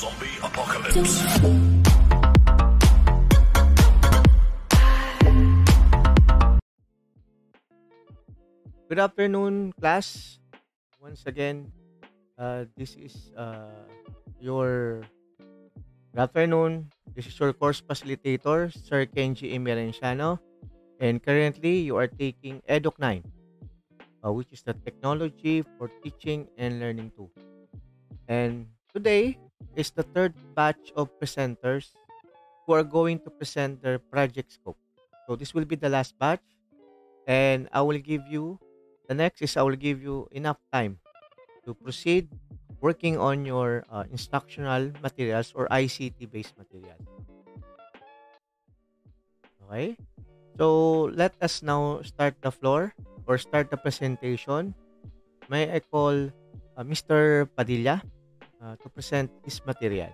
Zombie Apocalypse. Good afternoon, class. Once again, this is your good afternoon. This is your course facilitator, Sir Kenji Emerenciano, and currently you are taking Educ 9, which is the technology for teaching and learning tool. And today is the third batch of presenters who are going to present their project scope. So this will be the last batch, and I will give you the next is I will give you enough time to proceed working on your instructional materials or ICT based materials. Okay? So let us now start the floor or start the presentation. May I call Mr. Padilla to present his material?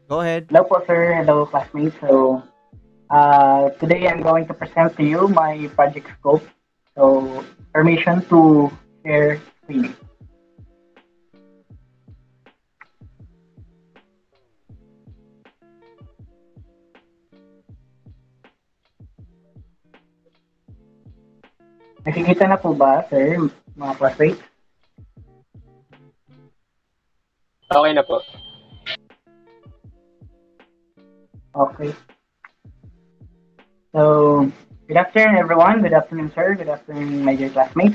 Go ahead. Hello po, sir. Hello, classmates. So, today I'm going to present to you my project scope. So, permission to share screen. Nakikita na po ba, sir, mga classmates? Okay na po. Okay. So, good afternoon, everyone. Good afternoon, sir. Good afternoon, my dear classmates.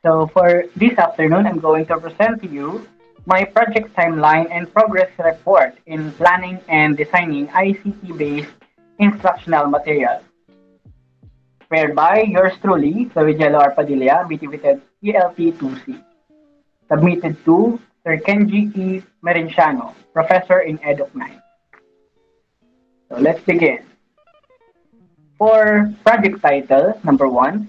So, for this afternoon, I'm going to present to you my project timeline and progress report in planning and designing ICT-based instructional materials. Prepared by yours truly, Florigello R. Padilla, BTVTED ELT2C. Submitted to Sir Kenji E. Merenciano, Professor in Educ 9. So let's begin. For project title, number 1,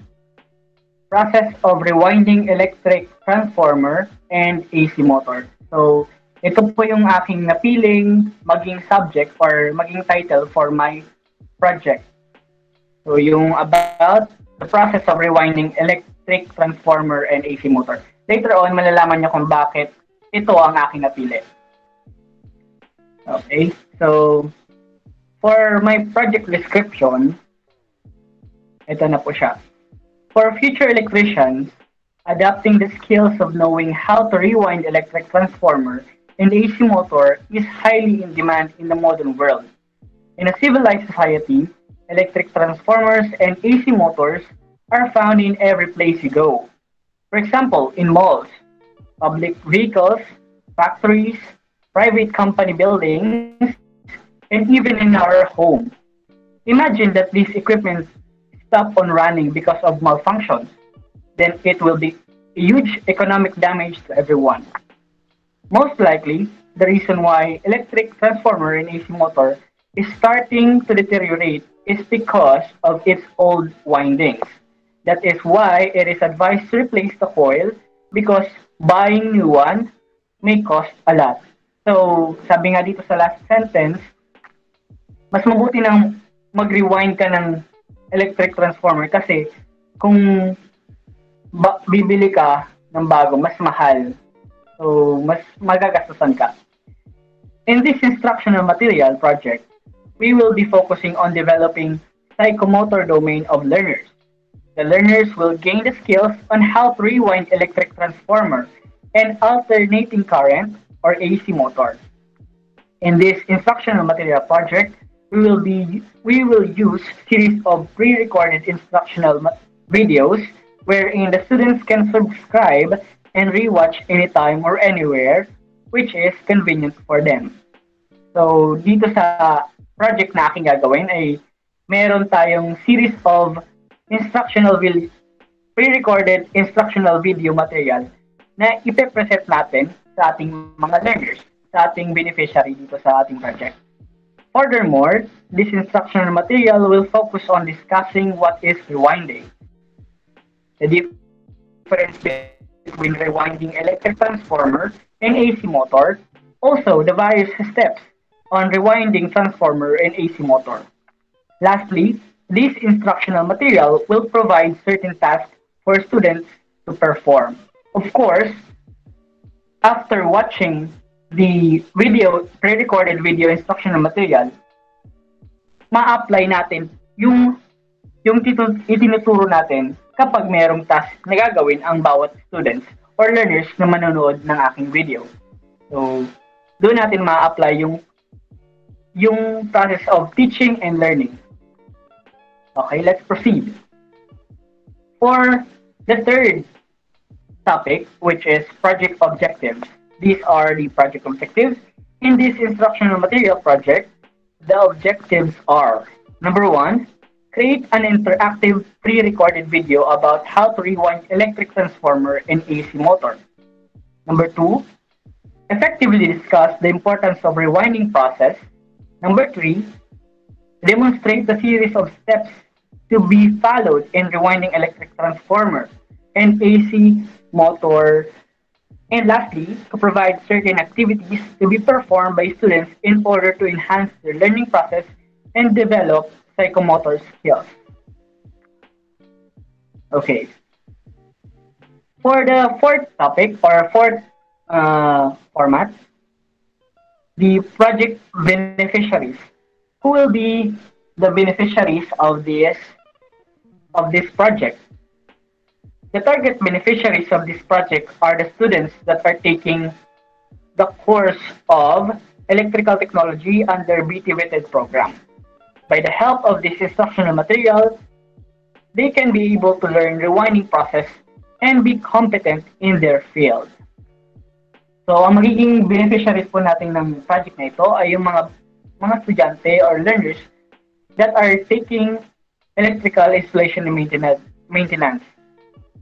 Process of Rewinding Electric Transformer and AC Motor. So ito po yung aking napiling maging subject or maging title for my project. So, yung about the process of rewinding electric transformer and AC motor. Later on, malalaman nyo kung bakit ito ang aking napili. Okay, so, for my project description, ito na po siya. For future electricians, adapting the skills of knowing how to rewind electric transformer and AC motor is highly in demand in the modern world. In a civilized society, electric transformers and AC motors are found in every place you go. For example, in malls, public vehicles, factories, private company buildings, and even in our home. Imagine that these equipment stop on running because of malfunctions. Then it will be a huge economic damage to everyone. Most likely, the reason why electric transformer and AC motor is starting to deteriorate is because of its old windings. That is why it is advised to replace the coil because buying new one may cost a lot. So, sabi nga dito sa last sentence, mas mabuti nang mag-rewind ka ng electric transformer kasi kung bibili ka ng bago, mas mahal. So, mas magagastusan ka. In this instructional material project, we will be focusing on developing psychomotor domain of learners. The learners will gain the skills on how to rewind electric transformer and alternating current or AC motor. In this instructional material project, we will use series of pre-recorded instructional videos wherein the students can subscribe and rewatch anytime or anywhere which is convenient for them. So, dito sa project na aking gagawin ay meron tayong series of pre-recorded instructional video material na ipe-present natin sa ating mga learners, sa ating beneficiary dito sa ating project. Furthermore, this instructional material will focus on discussing what is rewinding, the difference between rewinding electric transformer and AC motor, also the various steps on rewinding transformer and AC motor. Lastly, this instructional material will provide certain tasks for students to perform. Of course, after watching the video, pre-recorded video instructional material, ma-apply natin yung itinuturo natin kapag mayroong task na gagawin ang bawat students or learners na manonood ng aking video. So, doon natin ma-apply yung process of teaching and learning. Okay, let's proceed. For the third topic, which is project objectives. These are the project objectives. In this instructional material project, the objectives are: number one, create an interactive pre-recorded video about how to rewind electric transformer and AC motor. Number two, effectively discuss the importance of rewinding process. Number three, demonstrate the series of steps to be followed in rewinding electric transformer and AC motor. And lastly, to provide certain activities to be performed by students in order to enhance their learning process and develop psychomotor skills. Okay. For the fourth topic or fourth format, the project beneficiaries. Who will be the beneficiaries of this project? The target beneficiaries of this project are the students that are taking the course of electrical technology under BT-WITED program. By the help of this instructional material, they can be able to learn rewinding process and be competent in their field. So, ang magiging beneficiaries po natin ng project na ito ay yung mga estudyante or learners that are taking electrical installation and maintenance.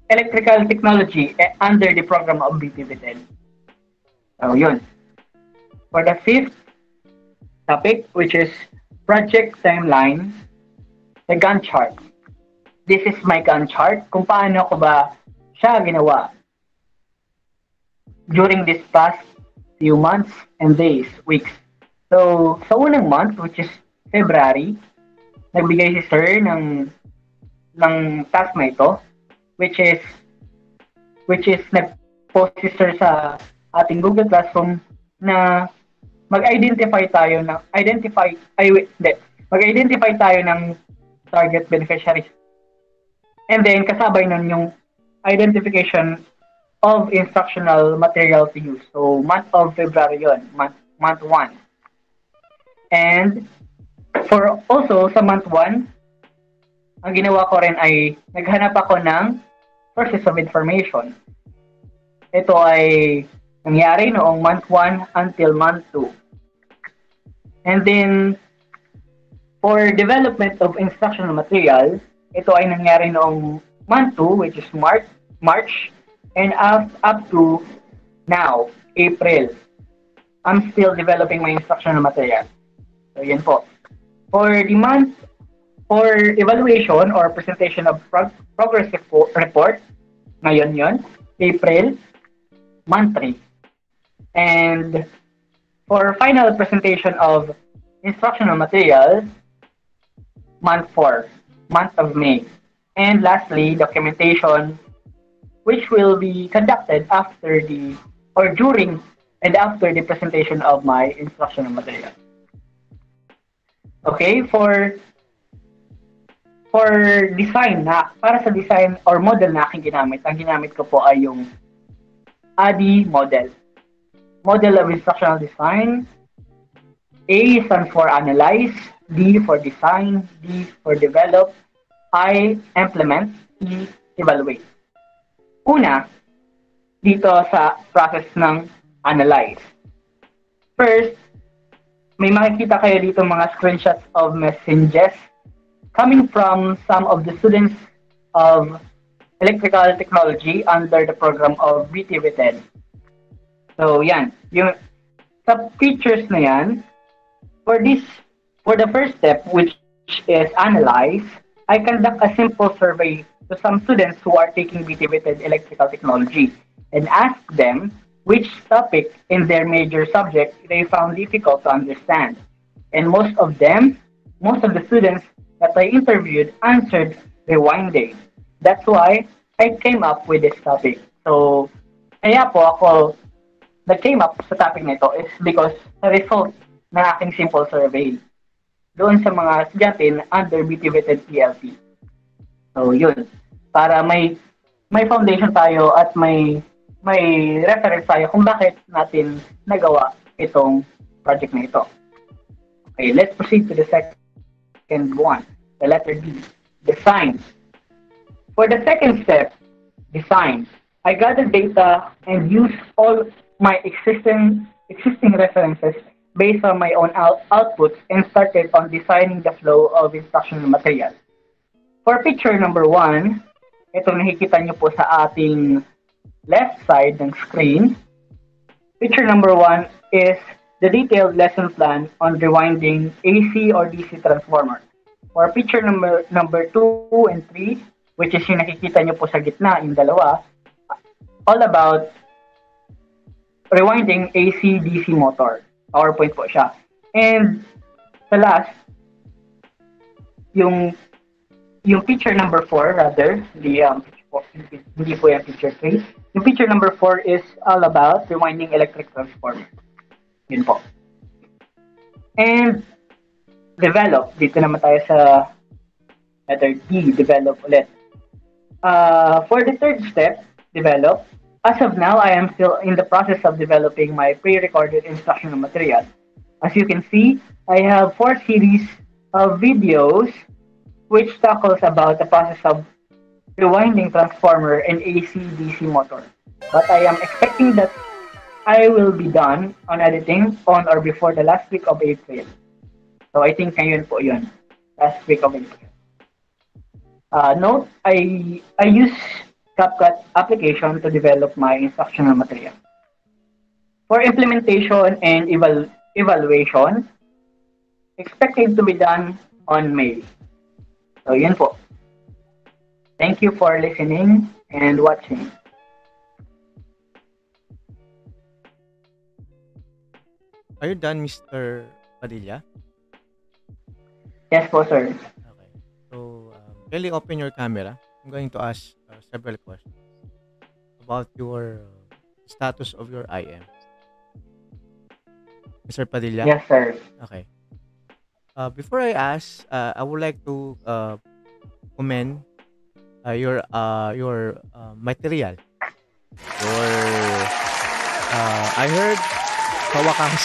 Electrical technology under the program of BT-WITED. So, yun. For the fifth topic, which is project timeline, the Gantt chart. This is my Gantt chart kung paano ko ba siya ginawa during this past few months and days, weeks. So, sa unang month, which is February, nagbigay si Sir ng task na ito, which is nag-post si Sir sa ating Google Classroom na mag-identify tayo ng target beneficiaries. And then kasabay nun yung identification of instructional material to use. So month of February yun, month 1. And for also sa month 1, ang ginawa ko rin ay naghanap ako ng sources of information. Ito ay nangyari noong month 1 until month 2. And then, for development of instructional material, ito ay nangyari noong month 2, which is March, and up to now, April. I'm still developing my instructional material. So, yan po. For the month for evaluation or presentation of progress report, ngayon yon, April, month 3. And for final presentation of instructional materials, month 4, month of May. And lastly, documentation, which will be conducted during and after the presentation of my instructional material. Okay, for design para sa design or model na aking ginamit, ang ginamit ko po ay yung ADI model. Model of Instructional Design. A stands for Analyze, D for Design, D for Develop, I Implement, E Evaluate. Una, dito sa process ng Analyze. First, may makikita kayo dito mga screenshots of messages coming from some of the students of electrical technology under the program of BT-WITED. So, yan. Yung sa features na yan, for the first step, which is analyze, I conduct a simple survey to some students who are taking BT-WITED electrical technology and ask them which topic in their major subject they found difficult to understand. And most of the students that I interviewed answered rewinding. That's why I came up with this topic. So, kaya po ako that came up sa topic nito is because sa result ng aking simple survey doon sa mga estudyante na under motivated PLP. So, yun. Para may foundation tayo at may reference tayo kung bakit natin nagawa itong project na ito. Okay, let's proceed to the second one, the letter D, design. For the second step, design, I gathered data and used all my existing references based on my own outputs and started on designing the flow of instructional material. For picture number 1, ito nakikita nyo po sa ating left side ng screen. Picture number 1 is the detailed lesson plan on rewinding AC or DC transformer. For picture number 2 and 3, which is yung nakikita nyo po sa gitna, yung dalawa, all about rewinding AC DC motor. PowerPoint po siya. And sa last, yung picture number 4 rather, hindi po yung picture 3. Yung picture number 4 is all about rewinding electric transformer. Yun po. And develop. Dito naman tayo sa letter D, develop ulit. For the third step, develop. As of now, I am still in the process of developing my pre-recorded instructional material. As you can see, I have 4 series of videos which tackles about the process of rewinding transformer and AC-DC motor. But I am expecting that I will be done on editing on or before the last week of April. So I think ngayon po yun. Last week of April. Note, I use CapCut application to develop my instructional material. For implementation and evaluation, expected to be done on May. So yun po. Thank you for listening and watching. Are you done, Mr. Padilla? Yes po, sir. Okay. So, kindly open your camera. I'm going to ask several questions about your status of your IM. Mr. Padilla? Yes, sir. Okay. Before I ask, I would like to commend your material. I heard sa wakas,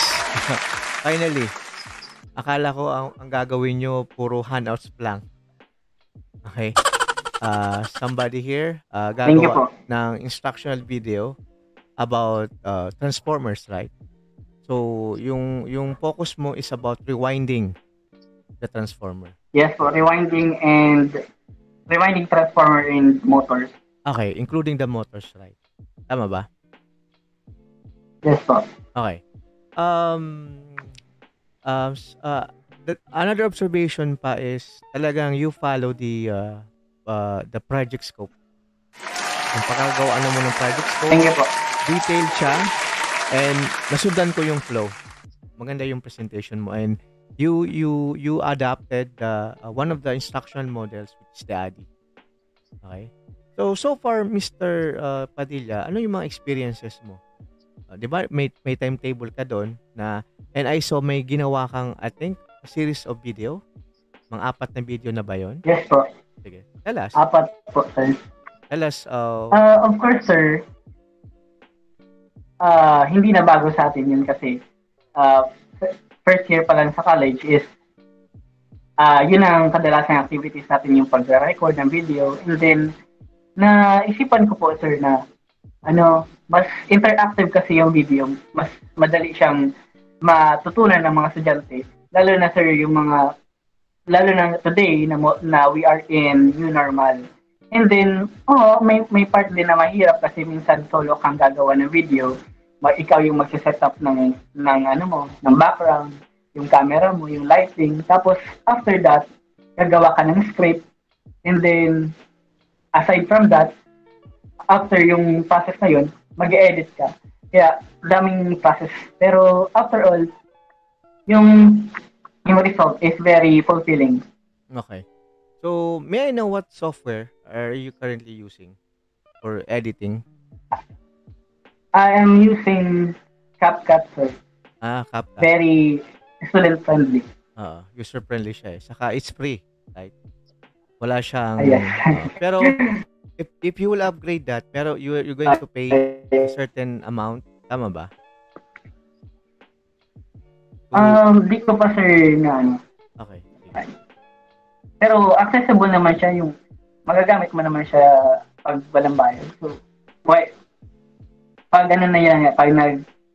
finally, akala ko ang gagawin nyo puro handouts lang. Okay. Somebody here gagawa ng instructional video about transformers, right? So, yung focus mo is about rewinding the transformer. Yes po, rewinding transformer and motors. Okay, including the motors, right? Tama ba? Yes po. Okay. Another observation pa is talagang you follow the project scope. Yung pagkagawa mo ng project scope, thank you po. Detailed siya, and nasundan ko yung flow. Maganda yung presentation mo, and you adapted one of the instructional models, which is the ADI. Okay? So far, Mr. Padilla, ano yung mga experiences mo? Di ba, may timetable ka doon na, and I saw may ginawa kang, I think, a series of video. Mga 4 na video na ba yun? Yes po. Sige, tell us. 4 po, sir. Tell us. Of course, sir. Hindi na bago sa atin yun kasi first year pa lang sa college is yun ang kadalasang activities natin, yung pag-record ng video. And then, naisipan ko po, sir, na mas interactive kasi yung video, mas madali siyang matutunan ng mga estudyante, lalo na, sir, lalo na today na we are in new normal. And then, may part din na mahirap kasi minsan solo kang gagawa ng video, ikaw yung magsiset up ng background, yung camera mo, yung lighting, tapos after that, gagawa ka ng script, and then aside from that, after yung process na yun, mag-edit ka. Kaya, daming process. Pero, after all, yung result is very fulfilling. Okay. So, may I know what software are you currently using for editing? I am using CapCut, sir. CapCut. Very student friendly. User friendly siya eh. Saka it's free, right? Wala Ah, yes. siyang pero if you will upgrade that, pero you're going to pay a certain amount, tama ba? To Di ko pa sir na ano. Okay, sige. Pero accessible naman siya yung magagamit mo naman siya pag walang bayad. So, pag ano na yan,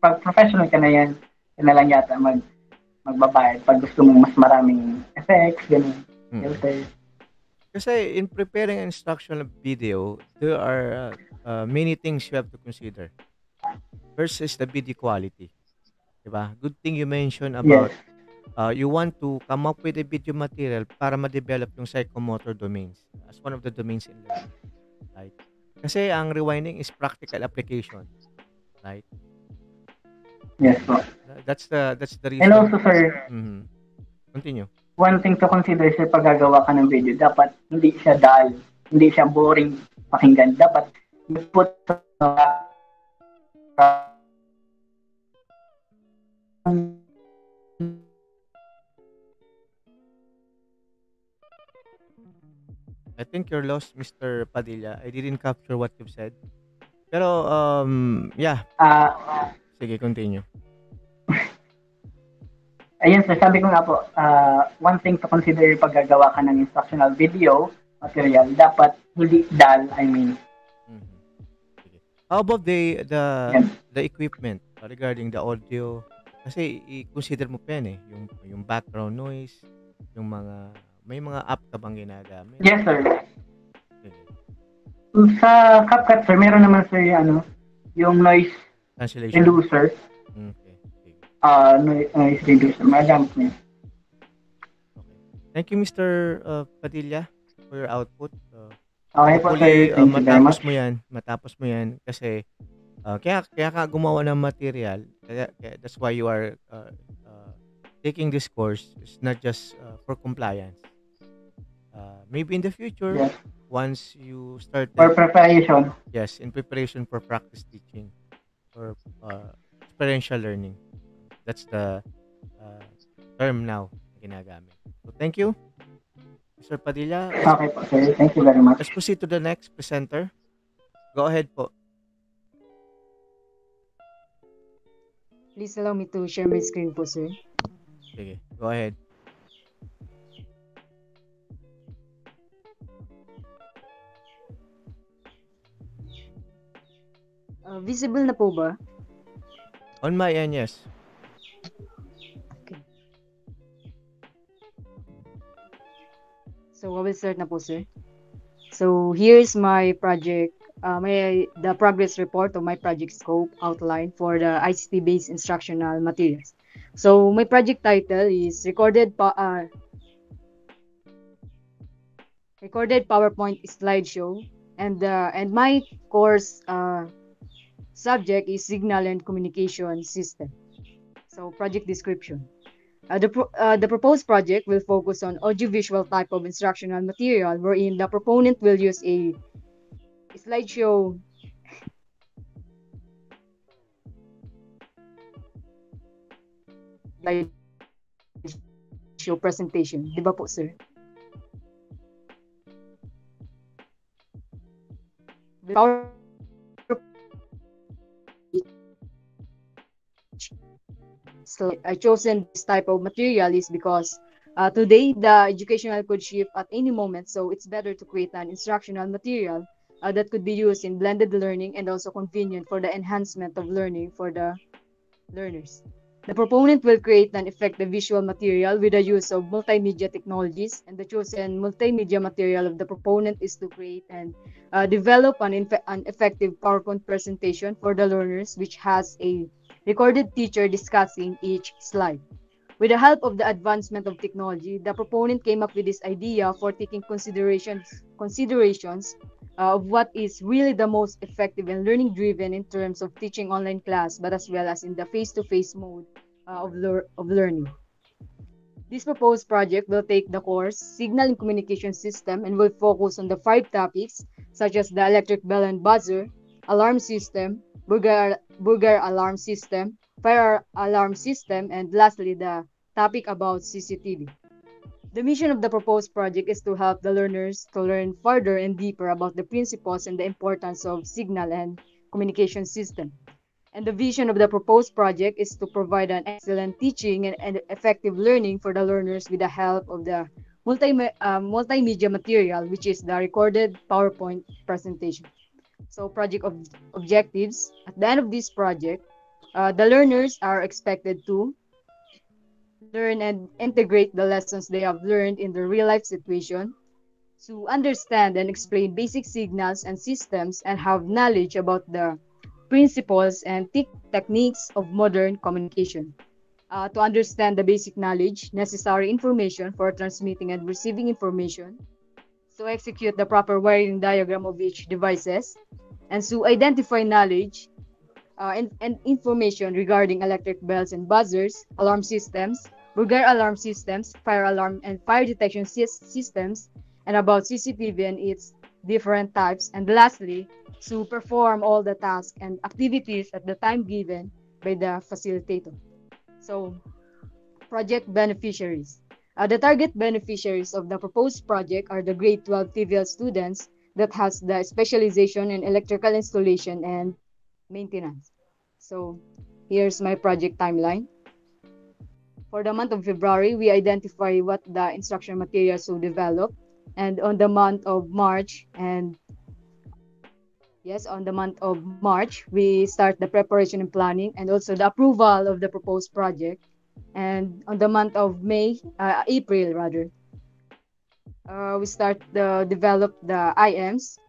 pag professional ka na yan, yun na lang yata magbabayad pag gusto mo mas maraming effects, ganun, filter. Kasi in preparing an instructional video, there are many things you have to consider. First is the video quality. Diba? Good thing you mentioned about Yes. You want to come up with a video material para ma-develop yung psychomotor domains as one of the domains in learning. Right? Kasi ang rewinding is practical application. Right? Yes po. That's the reason. And also sir, Continue. one thing to consider sa paggagawa ka ng video, dapat hindi siya dull, hindi siya boring pakinggan. Dapat you put I think you're lost, Mr. Padilla. I didn't capture what you've said. Pero, yeah. Sige, continue. Ayun sir, sabi ko nga po, one thing to consider pag gagawa ka ng instructional video material, dapat hindi dull, I mean. Sige. How about the equipment regarding the audio? Kasi i-consider mo pa yan eh, yung background noise, yung may mga app ka bang ginagamit? Yes sir. Sige. Sa CapCut sir, meron naman sir yung noise Cancellation. reducer. Okay. Sige. Noise reducer, magamit niya. Okay. Thank you, Mr. Padilla, for your output. Okay po sir, thank you very much. Matapos mo yan kasi kaya ka gumawa ng material. Kaya that's why you are taking this course. It's not just for compliance. Maybe in the future, yes, once you start for preparation. Yes, in preparation for practice teaching or experiential learning. That's the term now na ginagamit. So thank you, Mr. Padilla. Okay po sir, thank you very much. Let's proceed to the next presenter. Go ahead po. Please allow me to share my screen po, sir. Sige, go ahead. Visible na po ba? On my end, yes. Okay. So, I will start na po, sir. So, here's my project, the progress report of my project scope outline for the ICT-based instructional materials. So, my project title is Recorded PowerPoint Slideshow, and my course subject is Signal and Communication System. So, project description. The proposed project will focus on audiovisual type of instructional material wherein the proponent will use a slideshow presentation. Di ba po, sir? So I chosen this type of material is because today the educational could shift at any moment, so it's better to create an instructional material that could be used in blended learning and also convenient for the enhancement of learning for the learners. The proponent will create an effective visual material with the use of multimedia technologies, and the chosen multimedia material of the proponent is to create and develop an effective PowerPoint presentation for the learners, which has a recorded teacher discussing each slide. With the help of the advancement of technology, the proponent came up with this idea for taking considerations of what is really the most effective and learning driven in terms of teaching online class, but as well as in the face-to-face mode of learning. This proposed project will take the course Signal and Communication System and will focus on the 5 topics such as the electric bell and buzzer, alarm system, burglar alarm system, fire alarm system, and lastly, the topic about CCTV. The mission of the proposed project is to help the learners to learn further and deeper about the principles and the importance of signal and communication system. And the vision of the proposed project is to provide an excellent teaching and effective learning for the learners with the help of the multimedia material, which is the recorded PowerPoint presentation. So, objectives. At the end of this project, the learners are expected to learn and integrate the lessons they have learned in the real life situation, to understand and explain basic signals and systems, and have knowledge about the principles and techniques of modern communication. To understand the basic knowledge, necessary information for transmitting and receiving information, to execute the proper wiring diagram of each devices, and to identify knowledge and information regarding electric bells and buzzers, alarm systems, burglar alarm systems, fire alarm and fire detection systems, and about CCTV and its different types, and lastly, to perform all the tasks and activities at the time given by the facilitator. So, project beneficiaries. The target beneficiaries of the proposed project are the grade 12 TVL students that has the specialization in electrical installation and maintenance. So here's my project timeline. For the month of February, we identify what the instruction materials to develop. And on the month of March, and yes, on the month of March, we start the preparation and planning and also the approval of the proposed project. And on the month of April rather, we start the develop the IMs,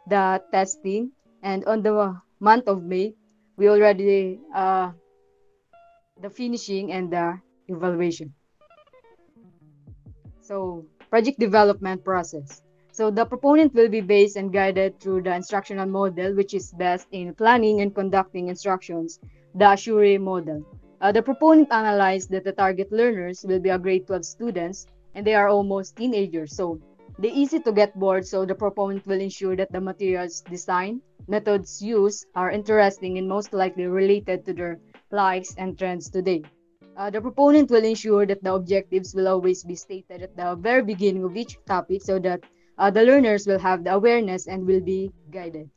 the testing, and on the month of May, we already the finishing and the evaluation. So, project development process. So, the proponent will be based and guided through the instructional model, which is best in planning and conducting instructions, the Assure model. The proponent analyzed that the target learners will be a grade 12 students and they are almost teenagers. So, they easy to get bored. So, the proponent will ensure that the materials design, methods used are interesting and most likely related to their likes and trends today. The proponent will ensure that the objectives will always be stated at the very beginning of each topic so that the learners will have the awareness and will be guided.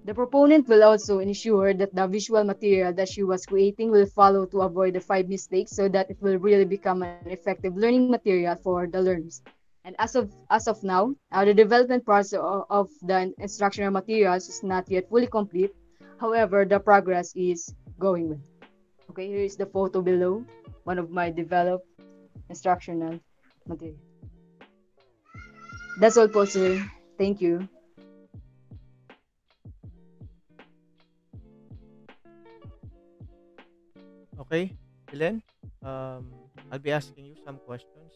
The proponent will also ensure that the visual material that she was creating will follow to avoid the five mistakes so that it will really become an effective learning material for the learners. And as of now, the development process of the instructional materials is not yet fully complete. However, the progress is going well. Okay, here is the photo below, one of my developed instructional material. That's all po, sir. Thank you. Okay, Helen, I'll be asking you some questions.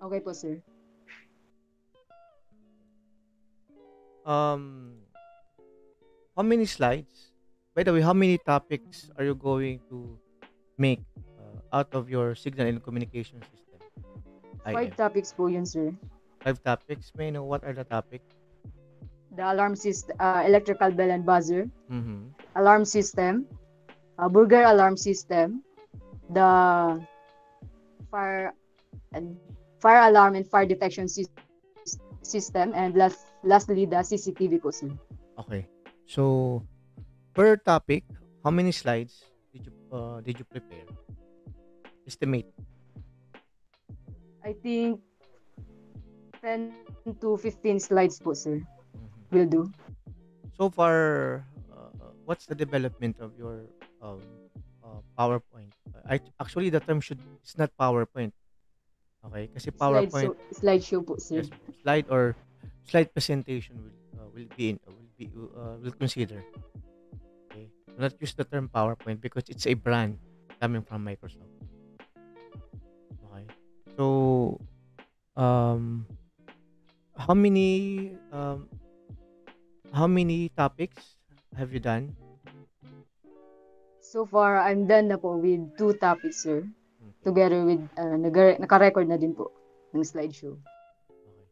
Okay po, sir. Um, how many slides? By the way, how many topics are you going to make out of your signal and communication system? Five IM. topics po yun, sir. 5 topics. May I know what are the topics? The alarm system, electrical bell and buzzer, Mm-hmm. alarm system, burglar alarm system, the fire and fire alarm and fire detection system, and lastly the CCTV po, sir. Okay. So, per topic, how many slides did you prepare? Estimate. I think 10 to 15 slides po, sir. Mhm. Will do. So far, what's the development of your PowerPoint? Actually, the term should it's not PowerPoint. Okay, kasi PowerPoint, Slideshow po, sir. yes, slide or slide presentation will consider. Okay, do not use the term PowerPoint because it's a brand coming from Microsoft. Okay, so um, how many um, how many topics have you done? So far, I'm done na po with 2 topics, sir. Okay. Together with, naka-record na din po ng slideshow. Okay.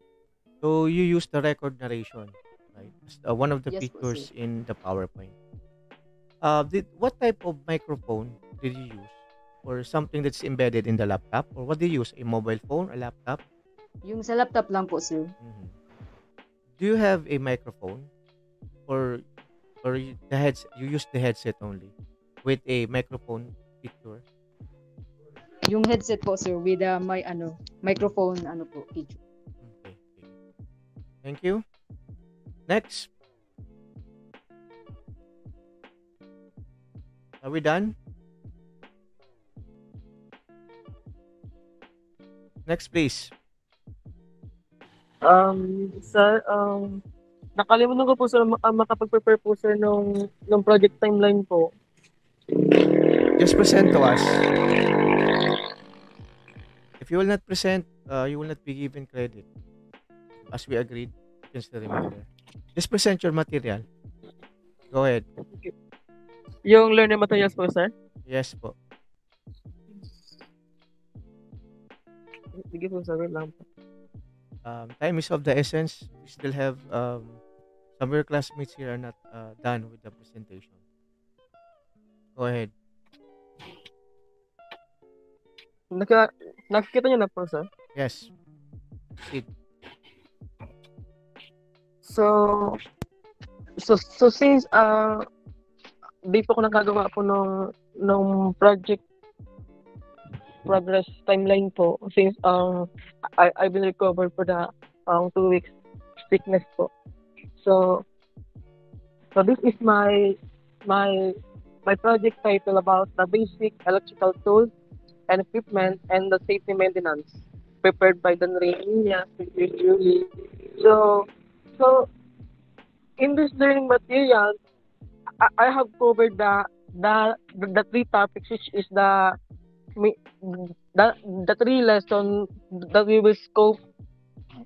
So you use the record narration, right? As one of the Yes po, sir. features in the PowerPoint. What type of microphone did you use? Or something that's embedded in the laptop? Or what do you use? A mobile phone, a laptop? Yung sa laptop lang po, sir. Mhm. Do you have a microphone? Or the heads you use the headset only with a microphone feature? Yung headset po, sir, with my microphone po, feature. Okay. Thank you. Next. Are we done? Next, please. Sir, nakalimutan ko po sir makapag-prepare po sir nung project timeline po. Just present to us. If you will not present, you will not be given credit. As we agreed, you can still remember. Just present your material. Go ahead. Yung learning materials po sir. Yes po. Sige po sir, wait lang po. Time is of the essence. We still have some of your classmates here are not done with the presentation. Go ahead. Nakikita niyo na po sir? Yes. Proceed. So since di po ko nakagawa po nung project progress timeline po since I've been recovered for the 2 weeks sickness po. So this is my project title about the basic electrical tools and equipment and the safety maintenance prepared by the Renia Julie. So in this learning material, I have covered the three topics, which is the three lessons that we will scope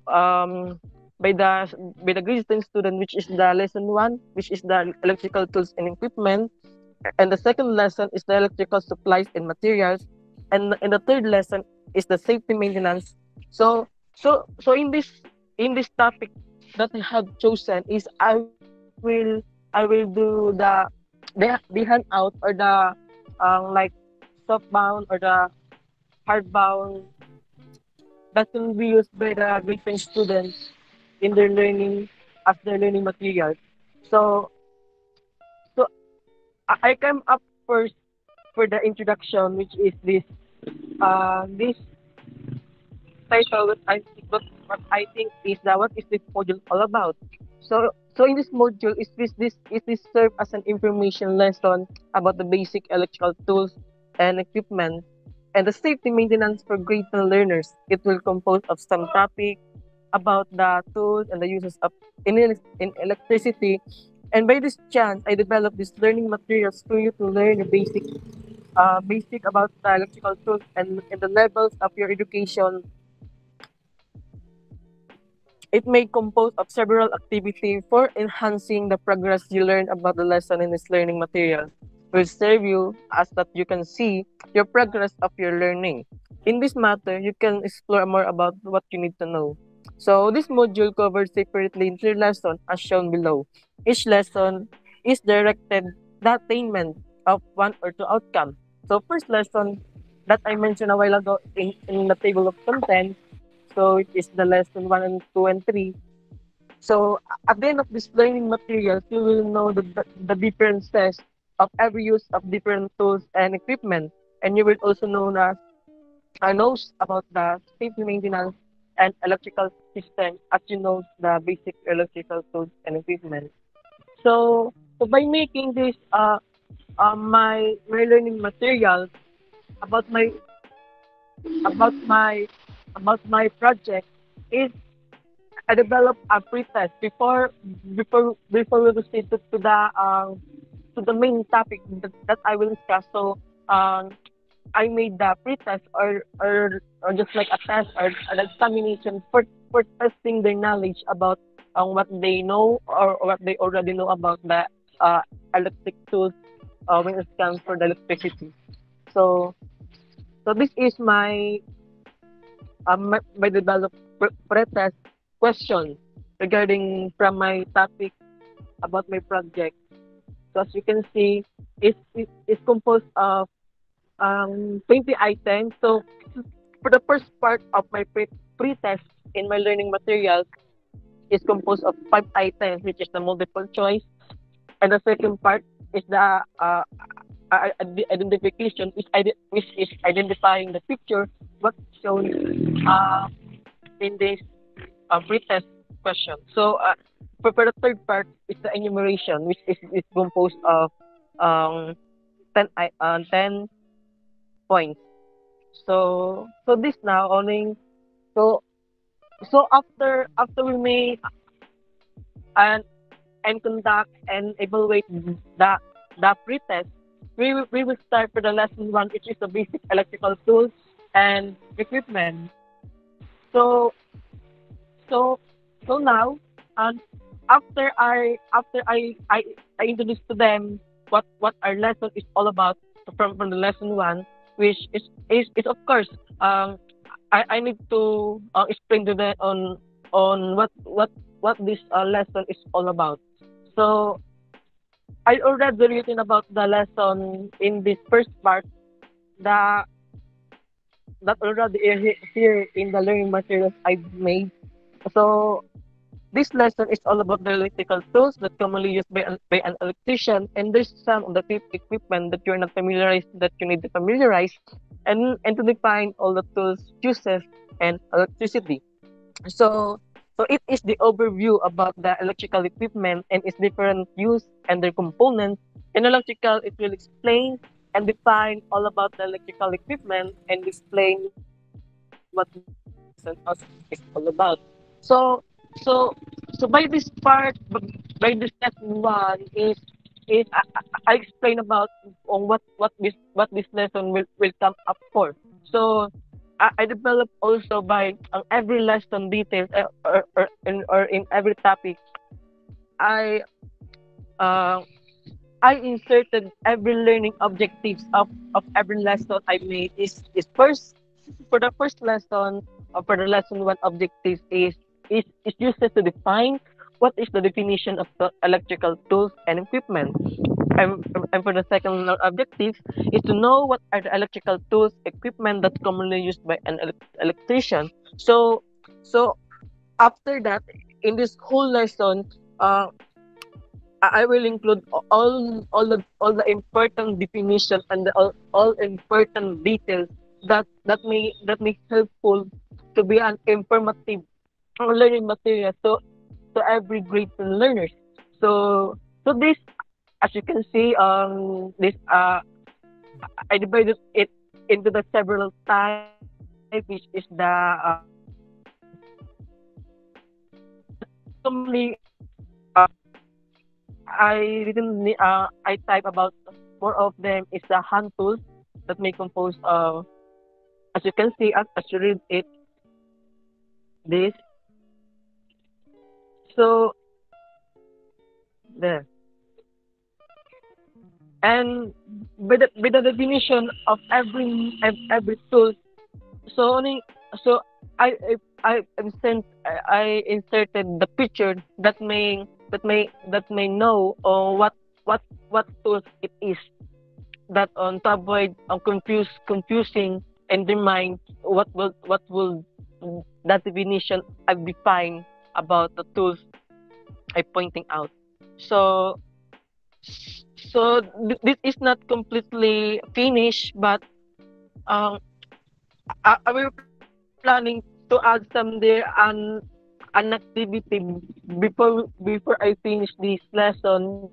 by the grade 10 student, which is the lesson 1, which is the electrical tools and equipment, and the second lesson is the electrical supplies and materials, and the third lesson is the safety maintenance. So in this topic that I have chosen is I will do the handout or the like softbound or the hardbound that can be used by the grade 10 students in their learning as their learning materials. So I came up first for the introduction, which is this title what I think is what is this module all about. So in this module is this serve as an information lesson about the basic electrical tools and equipment and the safety maintenance for grade 10 learners. It will compose of some topic about the tools and the uses of in electricity. And by this chance, I developed these learning materials for you to learn the basic about the electrical tools and the levels of your education. It may compose of several activities for enhancing the progress you learn about the lesson in this learning material. Will serve you as that you can see your progress of your learning. In this matter, you can explore more about what you need to know. So this module covers separately in 3 lessons as shown below. Each lesson is directed the attainment of 1 or 2 outcomes. So first lesson that I mentioned a while ago in the table of content, so it is the lesson 1 and 2 and 3. So at the end of this learning materials, you will know the differences of every use of different tools and equipment, and you will also know knows about the safety maintenance and electrical system as you know the basic electrical tools and equipment. So by making this my learning materials about my about my about my project is I developed a pretest before we proceed to the main topic that I will discuss. So I made the pretest or just like a test or an examination for testing their knowledge about what they know or what they already know about the electric tools when it comes for the electricity. So this is my developed pretest question regarding from my topic about my project. So as you can see, it's composed of 20 items. So for the first part of my pre-test in my learning materials is composed of 5 items, which is the multiple choice, and the second part is the identification, which is identifying the picture what shown uh, in this pretest question. So for the third part is the enumeration, which is composed of um 10 points. So this now only so so after we make and conduct and evaluate the pretest, we will start for the lesson one, which is the basic electrical tools and equipment. So so so now, and after I introduce to them what our lesson is all about from the lesson one, which is of course I need to explain to them on what this lesson is all about. So I already written about the lesson in this first part that that already here in the learning materials I've made. So this lesson is all about the electrical tools that commonly used by an electrician, and there's some of the equipment that you're not familiarized that you need to familiarize, and to define all the tools, uses, and electricity. So so it is the overview about the electrical equipment and its different use and their components. In electrical, it will explain and define all about the electrical equipment and explain what this lesson is all about. So so so by this part, by this lesson one is I explain about on what this lesson will come up for. So I develop also by every lesson details or in every topic. I uh, I inserted every learning objectives of every lesson I made is first for the first lesson or for the lesson one objectives is used to define what is the definition of the electrical tools and equipment. And for the second objective is to know what are the electrical tools equipment that commonly used by an electrician. So after that, in this whole lesson, uh, I will include all the important definition and all important details that may helpful to be an informative learning material to every grade learners. So this, as you can see, this I divided it into the several type, which is the commonly I didn't I type about more of them is the hand tools that may compose as you can see as you read it this. So there, and by the definition of every tool. So only so I inserted the picture that may know what tools it is, that on to avoid confusing and remind what will that definition I've defined about the tools I pointing out. So this is not completely finished, but um I will planning to add some there an activity before I finish this lesson.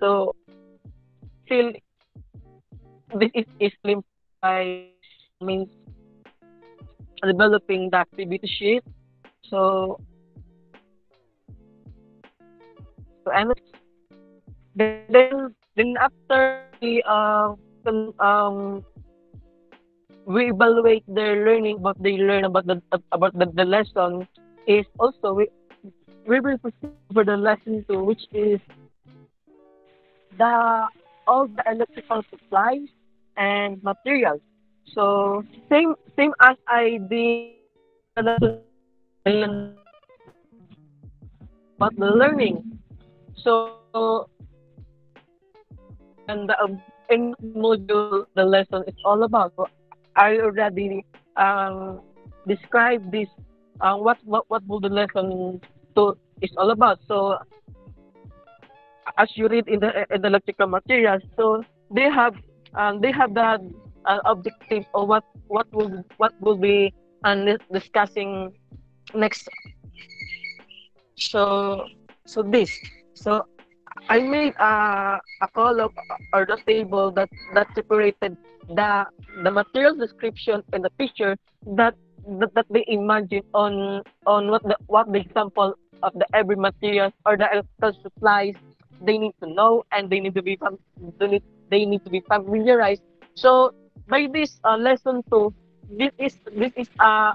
So still this is still by means developing the activity sheet. So and then after we evaluate their learning, what they learn about the lesson, is also we will proceed for the lesson two, which is the all the electrical supplies and materials. So same as I did in the lesson one, I learned about the learning. So and in what module the lesson is all about. So I already described this. What will the lesson to is all about? So as you read in the electrical materials, so they have the objective of what will be discussing next. So this. So I made a column or the table that separated the material description and the picture that that they imagine on what the example of the every materials or the electrical supplies they need to know, and they need to be they need to be familiarized. So by this lesson two, this is an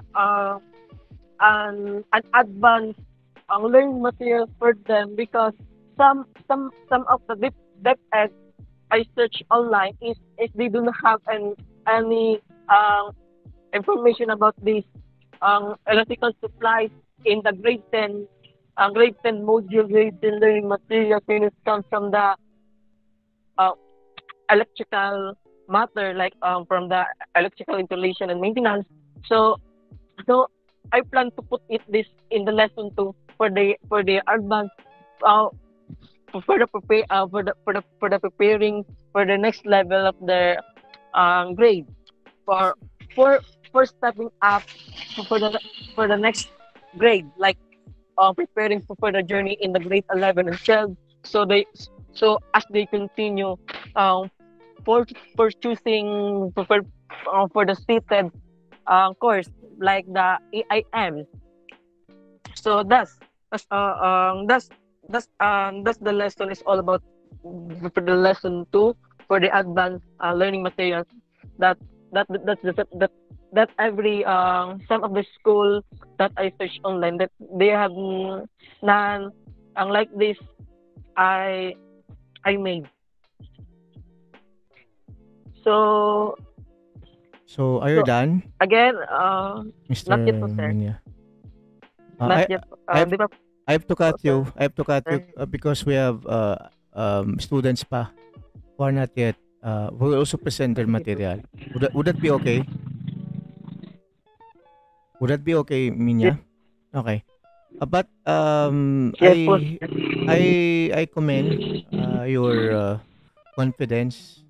advanced learning material for them, because some of the deep ed I search online is they do not have any information about these electrical supplies in the grade 10 module, grade 10 learning materials when it comes from the uh, electrical matter, like from the electrical installation and maintenance. So so I plan to put it this in the lesson two for the advanced uh, for the prepare for the preparing for the next level of their grade, for for for stepping up for the for the next grade, like preparing for the journey in the grade 11 and 12. So they so as they continue um for choosing for the seated course like the AIM. So that's that's the lesson is all about, for the lesson two for the advanced learning materials, that that every some of the school that I search online, that they have none unlike this I I made. So So, are you so done, again, Mr. not yet po, sir. Minya? Not I yet. I have Di ba I have to cut po, sir? you. I have to cut you because we have students pa who are not yet who will also present their Sige po. material. Would that be okay? Would that be okay, Yes, Minya? Okay. But yes po. I commend your confidence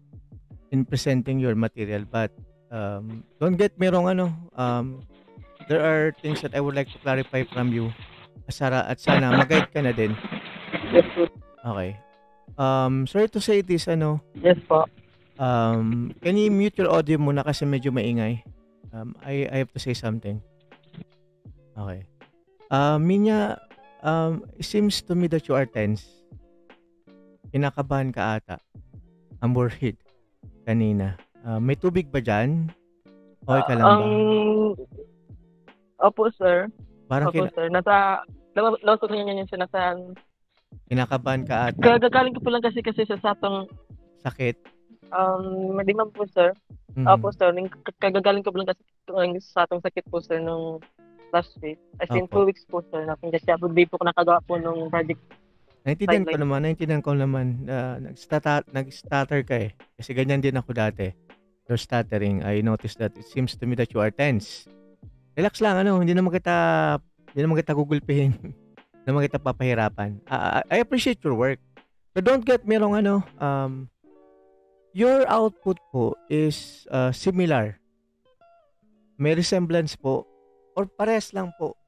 in presenting your material, but don't get me wrong, ano, there are things that I would like to clarify from you. At sana mag-guide ka na din. Yes po. Okay. Sorry to say this, ano, Yes po. can you mute your audio muna kasi medyo maingay? I have to say something. Okay. Minya, it seems to me that you are tense. Kinakabahan ka ata. I'm worried kanina. May tubig ba dyan? Okay ka lang ba? Opo, sir. Parang Opo, sir. Nasa, lawas ko niya yun siya, nasa, kinakabahan ka ata. kagagaling ko po lang kasi sa satong, Sakit. madiman po, sir. Opo, Mhm. sir. Kagagaling ko po lang kasi sa atong sakit po, sir, nung last week. As in, Opo. 2 weeks po, sir. Kasi po, di po ko nakagawa po nung project sideline. Naintindihan ko naman. Nag-stutter ka eh. Kasi ganyan din ako dati. You're stuttering. I noticed that it seems to me that you are tense. Relax lang, ano. Hindi naman kita gugulpihin. Hindi naman kita papahirapan. I appreciate your work. But don't get me wrong, ano. Your output po is similar. May resemblance po or pares lang po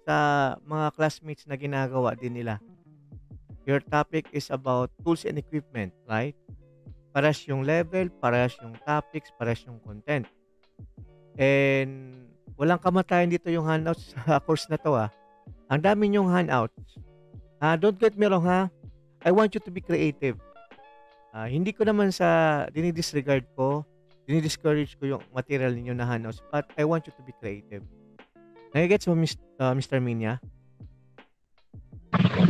sa mga classmates na ginagawa din nila. Your topic is about tools and equipment, right? Pares yung level, pares yung topics, pares yung content. And walang kamatayan dito yung handouts sa course na to ah. Ang dami yung handouts. Don't get me wrong ha. I want you to be creative. Hindi ko naman dinidisregard ko, dinidiscourage ko yung material ninyo na handouts, but I want you to be creative. Nagigets mo, Mr. Minya?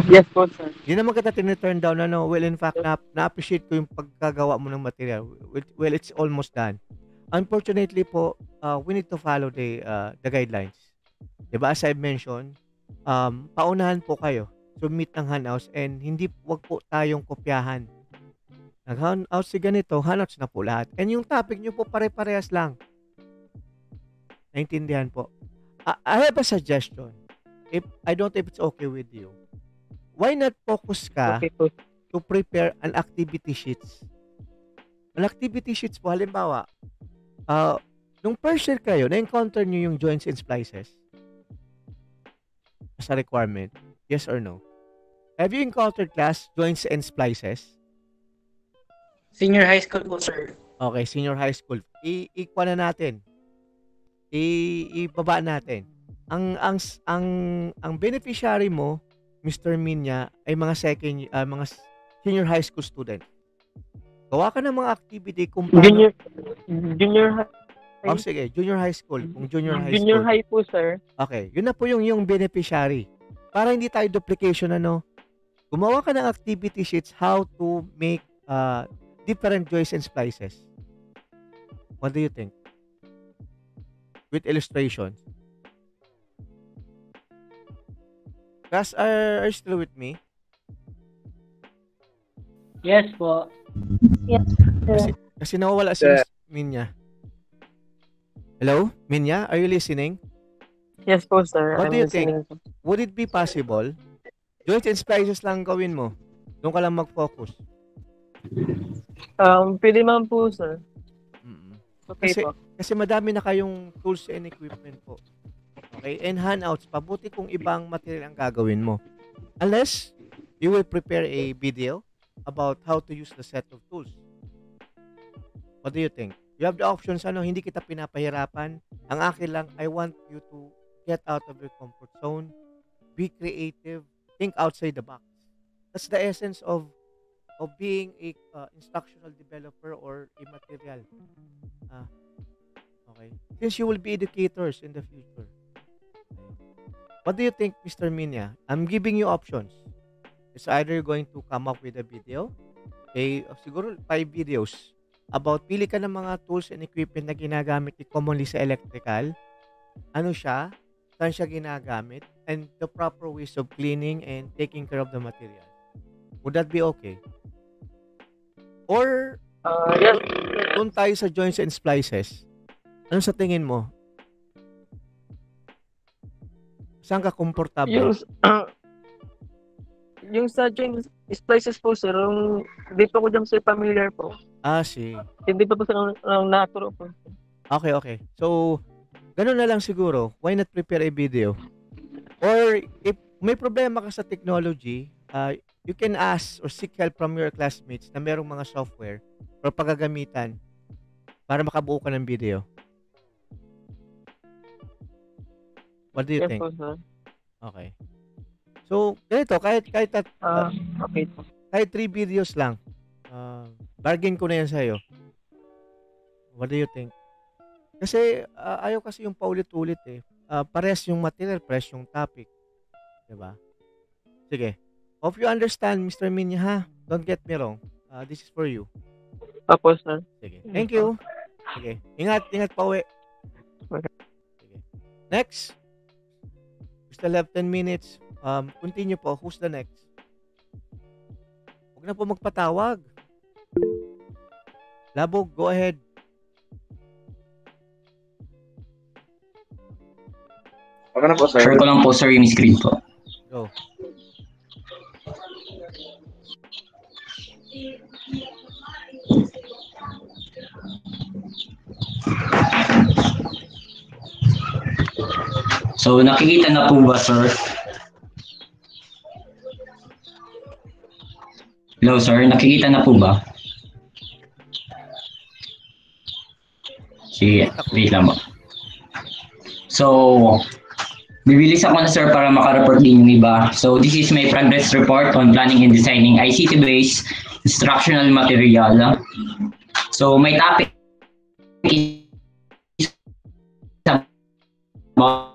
Yes po, sir. Hindi naman kita turn down, ano. Well, in fact, na-appreciate ko yung pagkagawa mo ng material. Well, it's almost done. Unfortunately po, we need to follow the guidelines. Diba? As I mentioned, paunahan po kayo. Submit ng handouts and wag po tayong kopyahan Nag-handout si ganito, handouts na po lahat. And yung topic nyo po pare-parehas lang. Naintindihan po. I have a suggestion. I don't know if it's okay with you. Why not focus ka Okay po. to prepare an activity sheets? An activity sheets po, halimbawa, nung first year kayo, na-encounter nyo yung joints and splices as a requirement? Yes or no? Have you encountered class joints and splices? Senior high school po, sir. Okay, senior high school. I-kuha na natin. Ibaba natin. Ang beneficiary mo, Mr. Minya, ay mga senior high school student. Gawa ka ng mga activity kung paano... Junior high. Oh, sige, junior high school. Kung junior high school. Junior high po, sir. Okay, yun na po yung beneficiary. Para hindi tayo duplication, gumawa ka ng activity sheets how to make different joints and splices. What do you think? With illustrations. Guys, are you still with me? Yes po. Yes, sir. Kasi nawawala si Minya. Hello? Minya, are you listening? Yes po, sir. What do you think? listening po. Would it be possible? Joints and splices lang gawin mo. Doon ka lang mag-focus. Pwede man po, sir. Okay Kasi, po. kasi madami na kayong tools and equipment po. Okay? And handouts, pabuti kung ibang material ang gagawin mo. Unless you will prepare a video about how to use the set of tools. What do you think? You have the options, hindi kita pinapahirapan. Ang akin lang, I want you to get out of your comfort zone, be creative, think outside the box. That's the essence of being a instructional developer or a material. Okay. Since you will be educators in the future. What do you think, Mr. Minya? I'm giving you options. It's either you're going to come up with a video, siguro 5 videos, about pili ka ng mga tools and equipment na ginagamit commonly sa electrical, ano siya, saan siya ginagamit, and the proper ways of cleaning and taking care of the material. Would that be okay? Or, Yes. doon tayo sa joints and splices. Ano sa tingin mo? Saan ka komportable? Yung sa joint splices po, sir, hindi po ko dyan, sir, familiar po. Hindi pa po sa naturo po. Okay. So, ganun na lang siguro. Why not prepare a video? Or, if may problema ka sa technology, you can ask or seek help from your classmates na merong mga software or paggagamitan para makabuo ka ng video. What do you think? Po, sir. Okay. So, ganito, kahit Okay po. kahit 3 videos lang, bargain ko na yan sa'yo. What do you think? Kasi, ayaw kasi yung paulit-ulit eh. Parehas yung material, parehas yung topic. Diba? Sige. Hope you understand, Mr. Minya, ha? Don't get me wrong. This is for you. Opo, sir. Sige. Thank you. Sige. Ingat pa uwi. Okay. Sige. Next. We still have 10 minutes. Continue po. Who's the next? Huwag na po magpatawag. Labog, go ahead. Okay na po, sir. Share ko lang po, sir, yung screen po. Go. So, nakikita na po ba, sir? Hello, sir. Nakikita na po ba? Sige, wait lang po. So, bibilis ako na, sir, para makareport din yung iba. So, this is my progress report on planning and designing ICT-based instructional material. So, my topic is about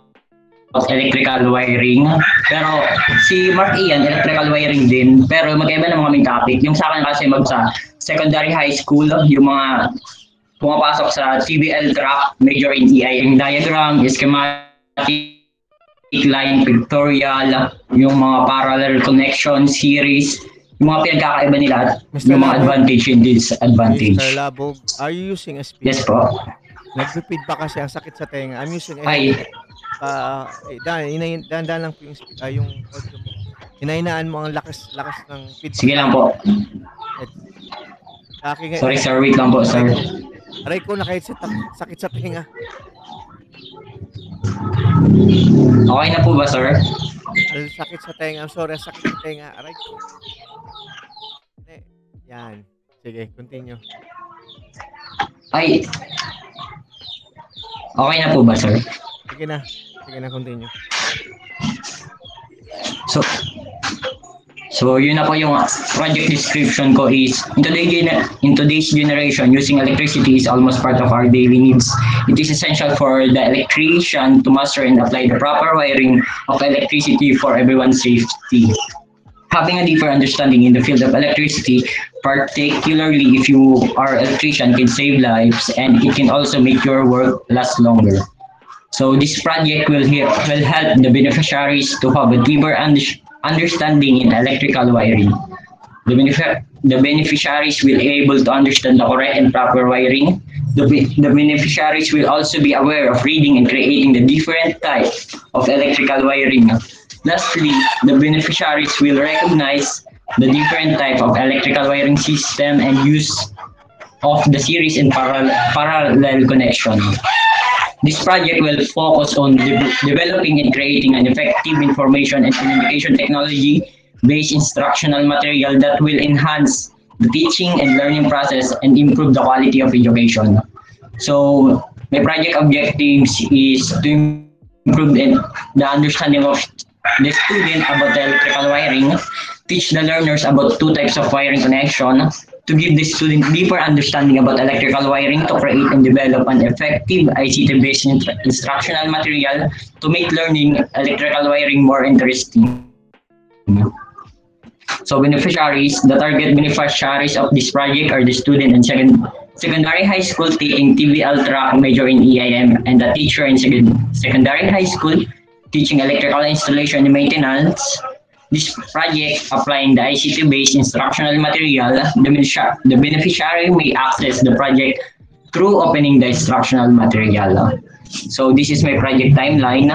electrical wiring. Pero si Mark Ian, electrical wiring din. Pero magkaiba ng aming topic. Yung sa akin kasi sa secondary high school, yung mga pumapasok sa CBL track, major in EI, yung diagram, schematic, line, pictorial, yung mga parallel connection series, yung mga pinagkakaiba nila at Mr. yung mga Labog, advantage and disadvantage. Mr. Labog, are you using a Yes speaker? po. Nagpipid pa kasi ang sakit sa tenga. I'm using a Ay, headset. Dahan lang po yung audio mo. Hinahinaan mo ang lakas ng feedback sige sa lang po. headset. Sa akin, Sorry sir, wait lang po sir. aray ko naka-headset ako. Sakit sa tenga. Okay na po ba sir? Sakit sa tenga. I'm sorry, sakit sa tenga. Aray ko. Yan. Sige, continue. Ay, okay na po ba sir? Sige na, continue. So yun na po yung project description ko is in today's generation, using electricity is almost part of our daily needs. It is essential for the electrician to master and apply the proper wiring of electricity for everyone's safety. Having a deeper understanding in the field of electricity, particularly if you are an electrician, can save lives and it can also make your work last longer. So this project will help the beneficiaries to have a deeper understanding in electrical wiring. The beneficiaries will be able to understand the correct and proper wiring. The beneficiaries will also be aware of reading and creating the different types of electrical wiring. Lastly, the beneficiaries will recognize the different type of electrical wiring system and use of the series and parallel connection. This project will focus on developing and creating an effective information and communication technology-based instructional material that will enhance the teaching and learning process and improve the quality of education. So, my project objectives is to improve the understanding of the student about the electrical wiring, teach the learners about two types of wiring connection, to give the student deeper understanding about electrical wiring, to create and develop an effective ICT-based instructional material to make learning electrical wiring more interesting. So the target beneficiaries of this project are the student and secondary high school taking TVL track major in EIM and the teacher in secondary high school teaching electrical installation and maintenance. This project, applying the ICT-based instructional material, the beneficiary may access the project through opening the instructional material. So this is my project timeline.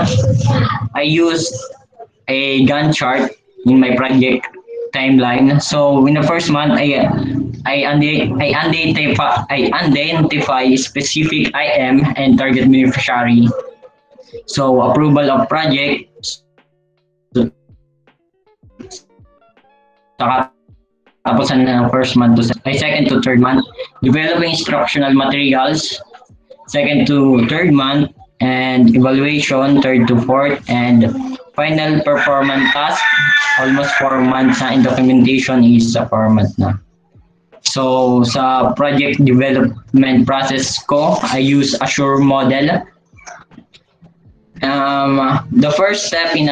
I used a Gantt chart in my project timeline. So in the first month, I identify specific IM and target beneficiary. So approval of project. Tapos ng first month to second to third month, developing instructional materials, second to third month, and evaluation, third to fourth, and final performance task, almost 4 months na, and documentation is 4 months na. So sa project development process ko, I use Azure model. The first step in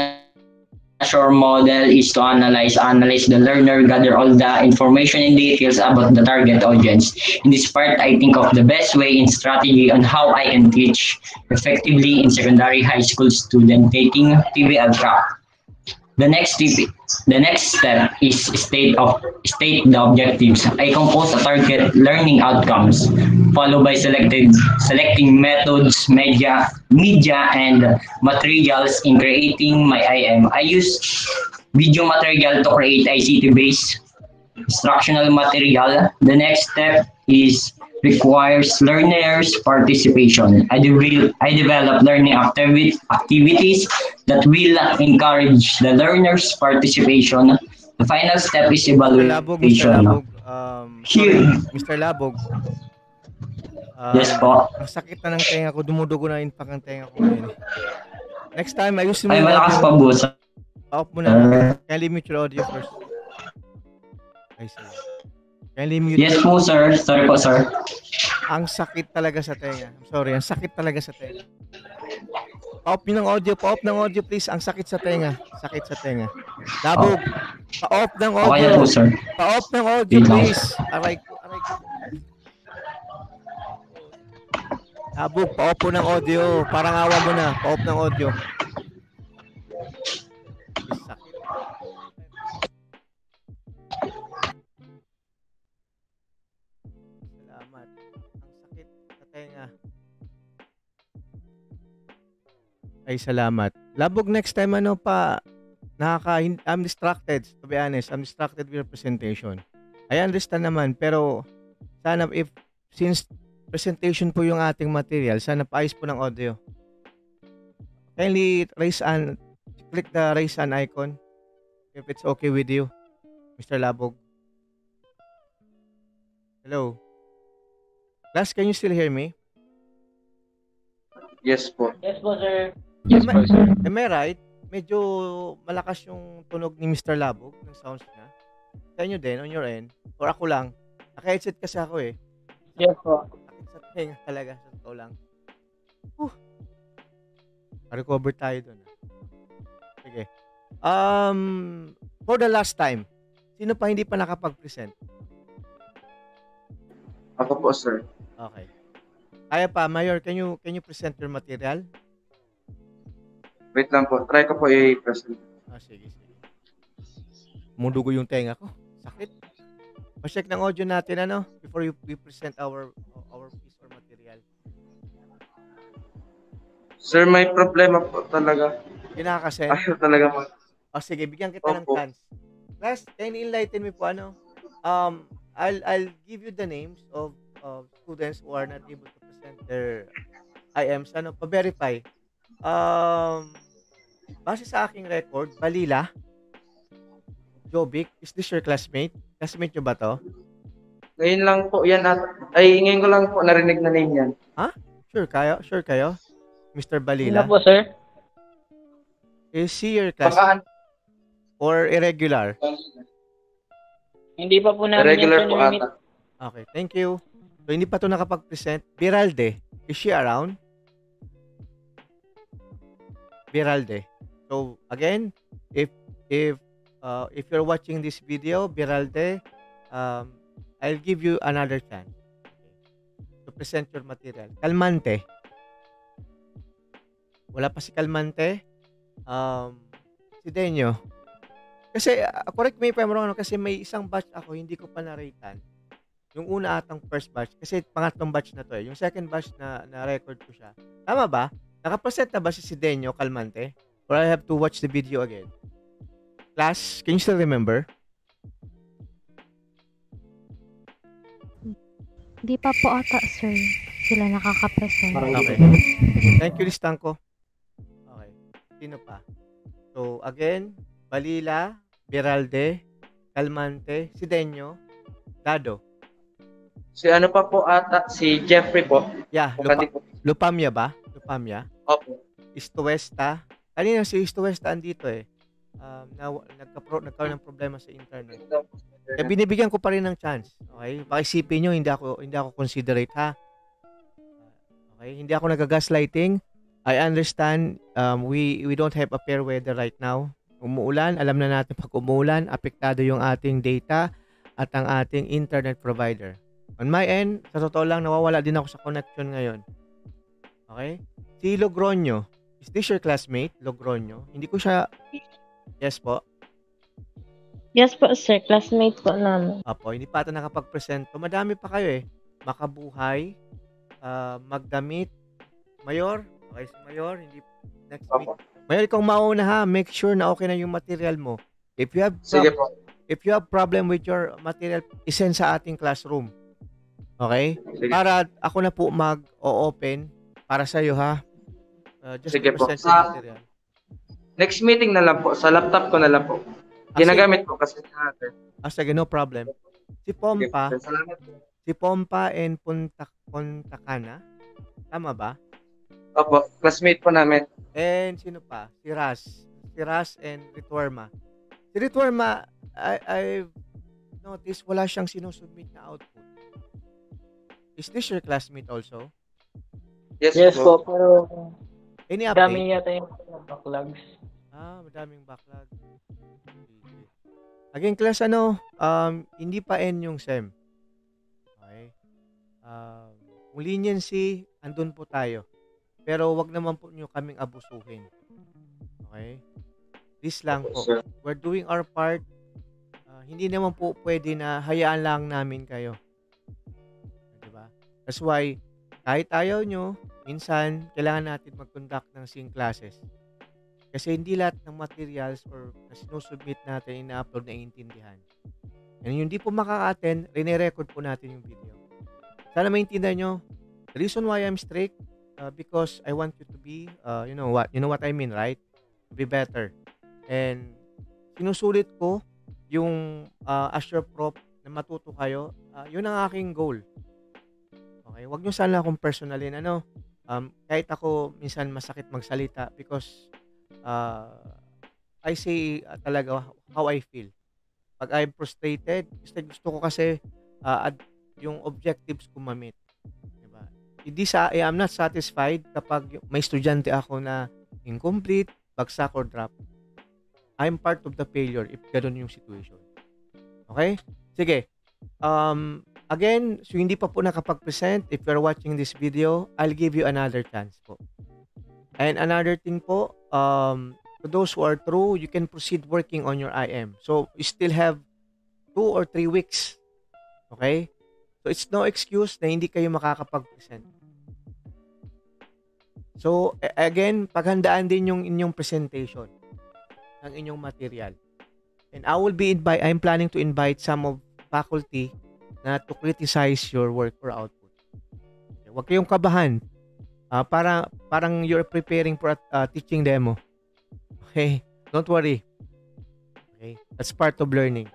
Azure model is to analyze the learner, gather all the information and details about the target audience. In this part, I think of the best way and strategy on how I can teach effectively in secondary high school student taking TVL track. The next step is state the objectives. I compose a target learning outcomes, followed by selecting methods, media, and materials in creating my IM. I use video material to create ICT-based instructional material. The next step requires learners' participation. I develop learning activities that will encourage the learners' participation. The final step is evaluation. Mr. Labog. Yes po. Ang sakit na ng tenga ko, dumudugo na yung ang tenga ko ngayon. Next time, ayusin mo yung malakas pa po. Off mo na. Can limit your audio first. I see. Yes po, sir. Sorry po, sir. Ang sakit talaga sa tenga. I'm sorry, ang sakit talaga sa tenga. Pa-off ng audio, please. Ang sakit sa tenga. Sakit sa tenga. Labog. Pa-off ng audio. Okay na po, sir. Pa-off ng audio, please. Aray ko. Labog, pa-off po ng audio. Parang awa mo na. Pa-off ng audio. Sakit. Ay, salamat. Labog, next time ano pa, I'm distracted, to be honest. I'm distracted with your presentation. I understand naman, pero sana since presentation po yung ating material, sana paayos po ng audio. Kindly click the raise hand icon if it's okay with you, Mr. Labog. Hello. Class, can you still hear me? Yes po. Yes po, sir. Yes po, sir. Am I right? Medyo malakas yung tunog ni Mr. Labog ng sounds niya. Sa inyo din, on your end? Or ako lang? Naka-headset kasi ako eh. Yes po. Sakit sa tenga talaga, sa totoo lang. Recover tayo dun. Sige. For the last time, sino pa hindi pa nakapag-present? Ako po, sir. Okay. Kaya pa, Mayor, can you present your material? Wait lang po. Try ko po i-present. Sige. Mudugo yung tenga ko. Sakit. Pa-check ng audio natin, before we present our piece or material. Sir, may problema po talaga. Kinakasend? Ayaw talaga mo. Sige, bigyan kita ng chance. Class, can you enlighten me po, I'll give you the names of students who are not able to present their IMs. Pa-verify. Base sa aking record, Balila, Jovic, is this your classmate? Classmate nyo ba to? Ngayon lang po yan ngayon ko lang po narinig na name yan. Ha? Sure kayo? Mr. Hindi Balila? na po, sir. Is he your classmate? Or irregular? Hindi pa po namin Regular yan, po sir. ata. Okay, thank you. So, hindi pa to nakapag-present. Biralde, is she around? Biralde. So, again, if you're watching this video, Biralde, I'll give you another chance to present your material. Calmante. Wala pa si Calmante. Si Denyo. Kasi, correct me if I'm wrong, kasi may isang batch ako, hindi ko pa na-ratean. Yung una atang first batch, kasi pangatlong batch na to eh. Yung second batch na record ko siya. Tama ba? Nakapresent na ba si Denyo Calmante? Or I have to watch the video again? Class, can you still remember? Hindi pa po ata, sir. Sila nakaka-present. Okay. Thank you, listahan ko. Okay. Sino pa? So, again, Balila, Biralde, Calmante, si Denyo, Dado. Si ano pa po ata, si Jeffrey po. Yeah, Lupamya ba? Lupamya? Opo. Istuesta. Kanina si Istuesta andito eh. Nagkaroon ng problema sa internet. Kaya binibigyan ko pa rin ng chance. Okay? Pakisipin nyo, hindi ako considerate ha. Okay? Hindi ako nagagaslighting. I understand we don't have a fair weather right now. Umuulan, alam na natin pag umuulan, apektado yung ating data at ang ating internet provider. On my end, sa totoo lang, nawawala din ako sa connection ngayon. Okay? Si Logroño. Is this your classmate, Logroño? Hindi ko siya... Yes po? Yes po, sir. Classmate po namin. Apo, hindi pa ata nakapag-present. Madami pa kayo eh. Makabuhay, Magdamit, Mayor. Okay, si Mayor, hindi next week. Mayor, ikaw mauna ha. Make sure na okay na yung material mo. If you have problem with your material, isend sa ating classroom. Okay? Sige. Para ako na po mag-o-open para sa iyo ha. Just Sige to po. present your material. Next meeting na lang po. Sa laptop ko na lang po. Ginagamit po kasi natin. Sige, no problem. Si Pompa, Okay, salamat po. si Pompa and Puntakana. Tama ba? Opo, classmate po namin. And sino pa? Si Ras and Rituarma. Si Rituarma, I've noticed wala siyang sinusubmit na output. Is this your classmate also? Yes po, pero Any update? dami yata yung backlogs. Madaming backlog. Again, class, hindi pa end yung SEM. Okay? Kung leniency, andun po tayo. Pero wag naman po nyo kaming abusuhin. Okay? This lang po. We're doing our part. Hindi naman po pwede na hayaan lang namin kayo. Diba? That's why, kahit ayaw nyo, minsan kailangan natin mag-conduct ng sync classes. Kasi hindi lahat ng materials or na sinusubmit natin, ina-upload na iintindihan. And yung hindi po makaka-attend, rine-record po natin yung video. Sana maintindihan nyo. The reason why I'm strict, because I want you to be, you know what I mean, right? To be better. And sinusulit ko yung as your prof na matuto kayo, yun ang aking goal. Okay, wag nyo sana akong personalin, kahit ako minsan masakit magsalita because I say talaga how I feel. Pag I'm frustrated, gusto ko kasi yung objectives ko ma-meet. Diba? I'm not satisfied kapag may estudyante ako na incomplete, bagsak or drop. I'm part of the failure if ganun yung situation. Okay? Sige. Again, so hindi pa po nakapag-present, if you're watching this video, I'll give you another chance po. And another thing po, to those who are true, you can proceed working on your IM. So, you still have 2 or 3 weeks. Okay? So, it's no excuse na hindi kayo makakapag-present. So, again, paghandaan din yung inyong presentation ng inyong material. And I'm planning to invite some of faculty na to criticize your work or output. Okay, huwag kayong kabahan. Parang you're preparing for a teaching demo. Okay? Don't worry. Okay? That's part of learning.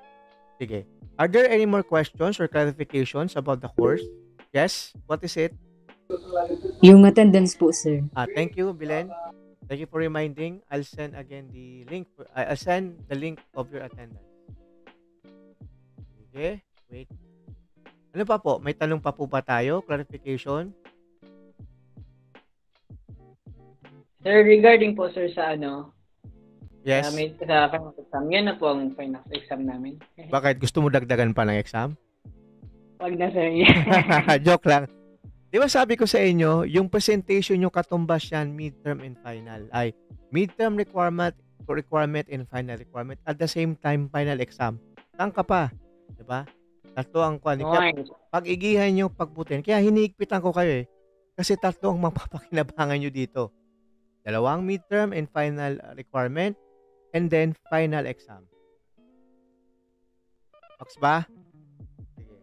Sige. Are there any more questions or clarifications about the course? Yes? What is it? Yung attendance po, sir. Thank you, Bilen. Thank you for reminding. I'll send again the link. I'll send the link of your attendance. Okay? Wait. Ano pa po? May tanong pa po ba tayo? Clarification? Sir, regarding po sir sa Yes. sa final exam, yan na po ang final exam namin. Bakit? Gusto mo dagdagan pa ng exam? Wag na sir. Joke lang. Di ba sabi ko sa inyo, yung presentation nyo katumbas yan, midterm and final. Ay, midterm requirement and final requirement. At the same time, final exam. Saan ka pa? Di ba? Tatlo ang pag-igihan nyo, pagbutin. Kaya hinihigpitan ko kayo Kasi tatlo ang mapapakinabangan nyo dito. 2 midterm and final requirement, and then final exam. Box ba? Sige.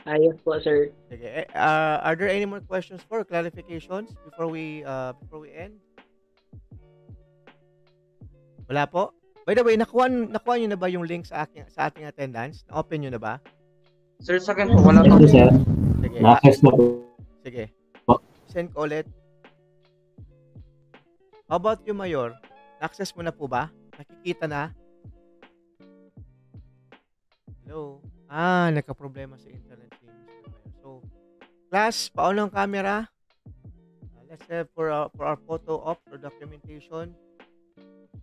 Ayos po, sir. Sige. Are there any more questions or clarifications before we end? Wala po? By the way, nakuha nyo na ba yung link sa ating attendance? Na-open nyo na ba? Sir, sa akin po, wala pa. Sir. Sige. Na-access na po. Sige. Po. Send ko ulit. How about you, Mayor? Na-access mo na po ba? Nakikita na? Hello? Nagka-problema sa internet si Mr. Mayor. So, class, paano ang camera? Let's have for our photo op or documentation.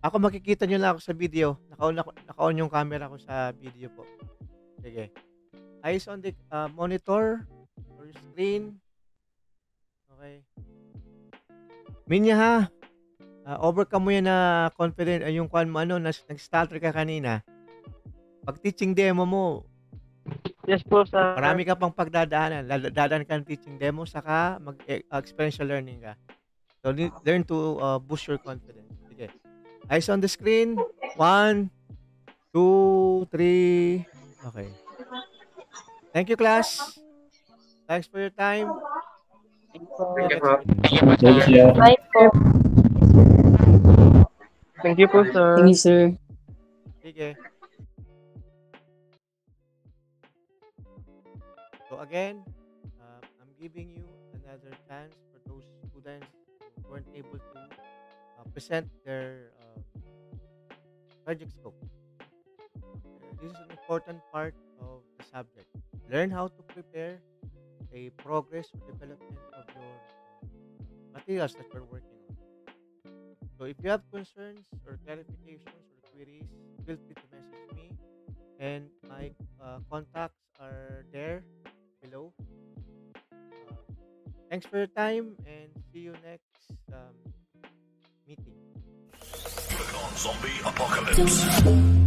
Ako makikita nyo lang ako sa video. Naka-on yung camera ko sa video po. Sige. Eyes on the monitor or screen. Okay. Minya ha. Overcome mo yan na confident yung kwan mo nag-stutter ka kanina. Pag teaching demo mo, Yes po, sir. marami ka pang pagdadaanan. Dadaan ka ng teaching demo, saka mag-experiential learning ka. So, learn to boost your confidence. Sige. Eyes on the screen. 1, 2, 3. Okay. Thank you, class. Thanks for your time. Thank you po. Thank you, sir. Bye po. Thank you po, sir. Thank you, sir. Sige. So again, I'm giving you another chance for those students who weren't able to present their project scope. This is an important part of the subject. Learn how to prepare a progress or development of your materials that you're working on. So if you have concerns or clarifications or queries, feel free to message me, and my contacts are there below. Thanks for your time, and see you next meeting. Zombie apocalypse.